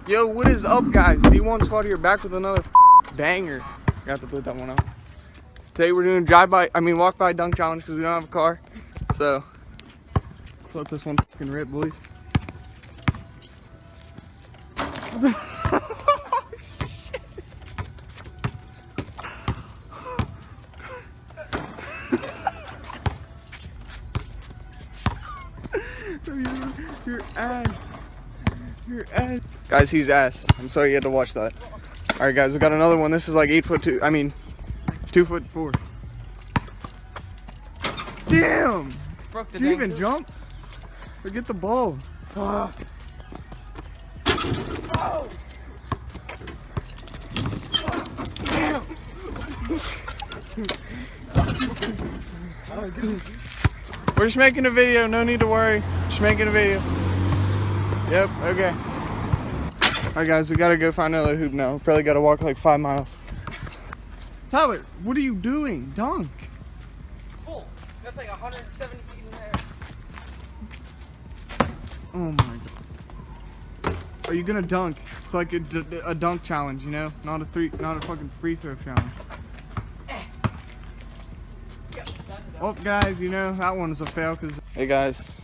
Yo, what is up, guys? D1 Squad here, back with another banger. I have to put that one out. Today we're doing walk by dunk challenge because we don't have a car. So, let this one fucking rip, boys. Your ass. Your ass. Guys, he's ass. I'm sorry you had to watch that. Alright guys, we got another one. This is like 8'2". 2'4". Damn! Did you even jump? Or get the ball? Oh. Damn! We're just making a video, no need to worry. Just making a video. Yep, okay. Alright guys, we gotta go find another hoop now. We probably gotta walk like 5 miles. Tyler, what are you doing? Dunk. Full. That's like 170 feet in there. Oh my god. Are you gonna dunk? It's like a dunk challenge, you know? Not a fucking free throw challenge. Oh guys, you know, that one was a fail because... Hey guys.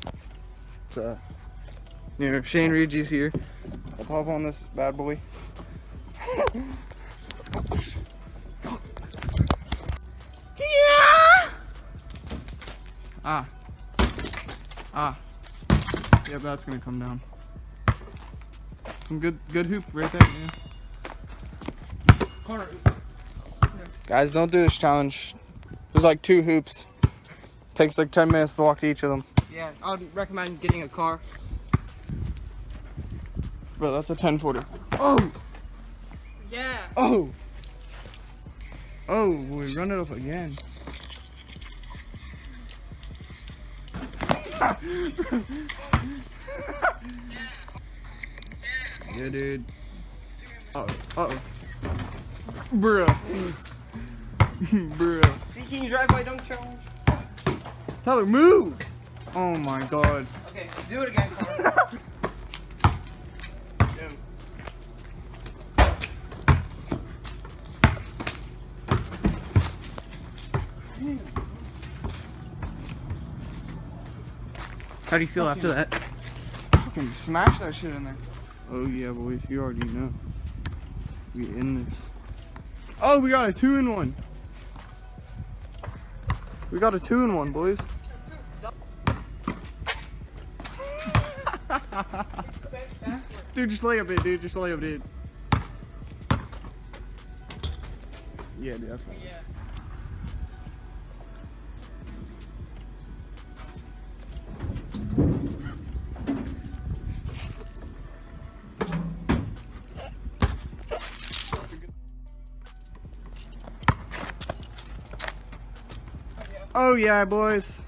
It's Shane Reggie's here. Let's hop on this bad boy. Yeah! Yep, that's gonna come down. Some good hoop right there, yeah. Guys, don't do this challenge. There's like 2 hoops. Takes like 10 minutes to walk to each of them. Yeah, I would recommend getting a car. Bro, that's a 10-footer. Oh! Yeah. Oh! Oh, we run it up again. Yeah, dude. Uh-oh. Bruh. Bruh. Can you drive by dunk challenge? Tyler, move! Oh my god. Okay, do it again, car. How do you feel after that? Fucking smash that shit in there. Oh yeah, boys, you already know. We in this. Oh, we got a 2-in-1. We got a 2-in-1, boys. Dude, just lay up it, dude. Just lay up, dude. Yeah, dude, that's fine. Yeah. Oh yeah, boys.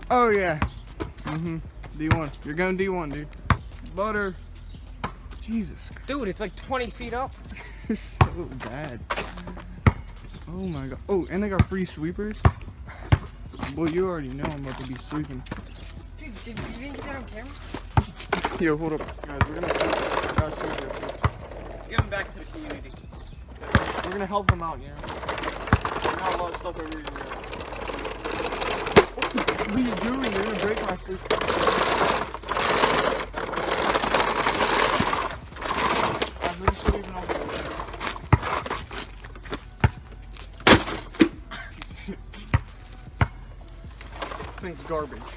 Oh yeah. D1. You're going D1, dude. Butter. Jesus. Dude, it's like 20 feet up. It's so bad. Oh my god. Oh, and they got free sweepers. Boy, you already know I'm about to be sweeping. Dude, you didn't get that on camera? Yo, hold up. Guys, we're gonna sweep. Gotta sweep real quick. Give them back to the community. We're gonna help them out, you know? Not a lot of stuff over here. What are you doing? You're gonna break my sleep. I'm really sleeping off the way. This thing's garbage.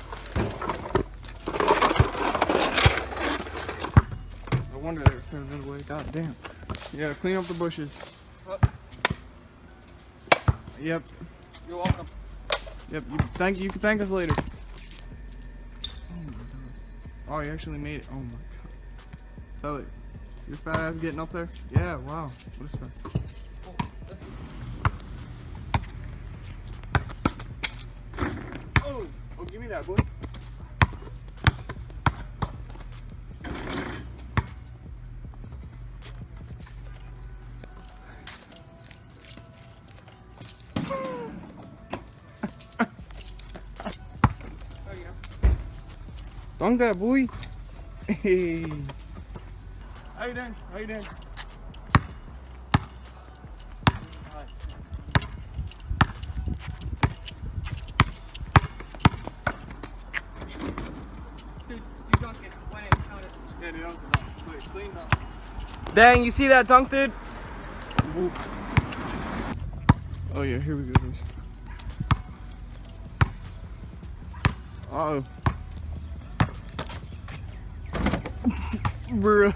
No wonder they were throwing it away. God damn. Yeah, clean up the bushes. What? Yep. You're welcome. Yep. You can thank us later. Oh my god. Oh, you actually made it. Oh my god. Tell it. Your fat ass getting up there? Yeah. Wow. What a spec. Oh. Oh, give me that, boy. Dunk that, boy. Hey. How you doing? How you doing? Dude, you dunked it. Went in, count it. Yeah, dude, that was a dunk. Clean dunk. Dang, you see that dunk, dude? Whoop. Oh yeah, here we go, boys. Uh-oh. Bruh.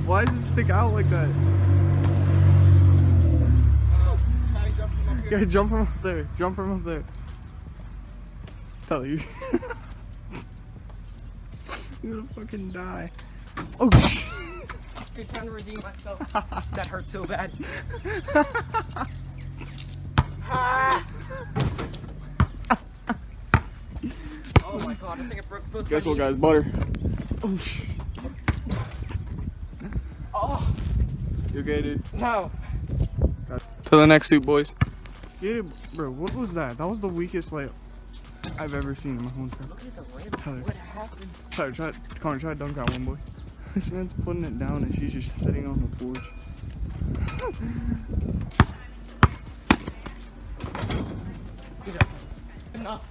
Why does it stick out like that? Yeah, jump from up there. Jump from up there. Tell you. You're gonna fucking die. Oh shit. Good time to redeem myself. That hurt so bad. Ah! Oh my god, I think I broke both. Guess my what, knees. guys? Butter. Oh shit. Oh You okay, dude? no. To the next suit, boys. Get it, bro. What was that? That was the weakest layup I've ever seen in my whole entire. Look at the rim. Tyler. What happened? Tyler, Connor, try to dunk that one, boy. This man's putting it down and she's just sitting on the porch. Enough.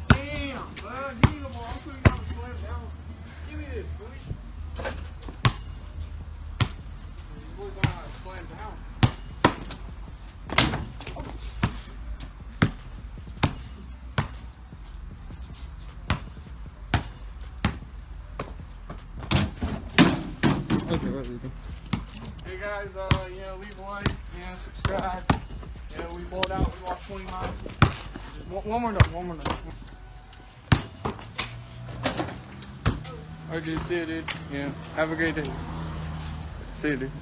Damn, bud. Give me the ball. I'm putting down a slam down. Give me this, boy. These boys don't know how to slam down. Okay, we're leaving. Hey guys, leave a like, subscribe. Yeah, we bowled out. We walked 20 miles. Just one more dunk. One more dunk. Alright, dude. See you, dude. Yeah. Have a great day. See you, dude.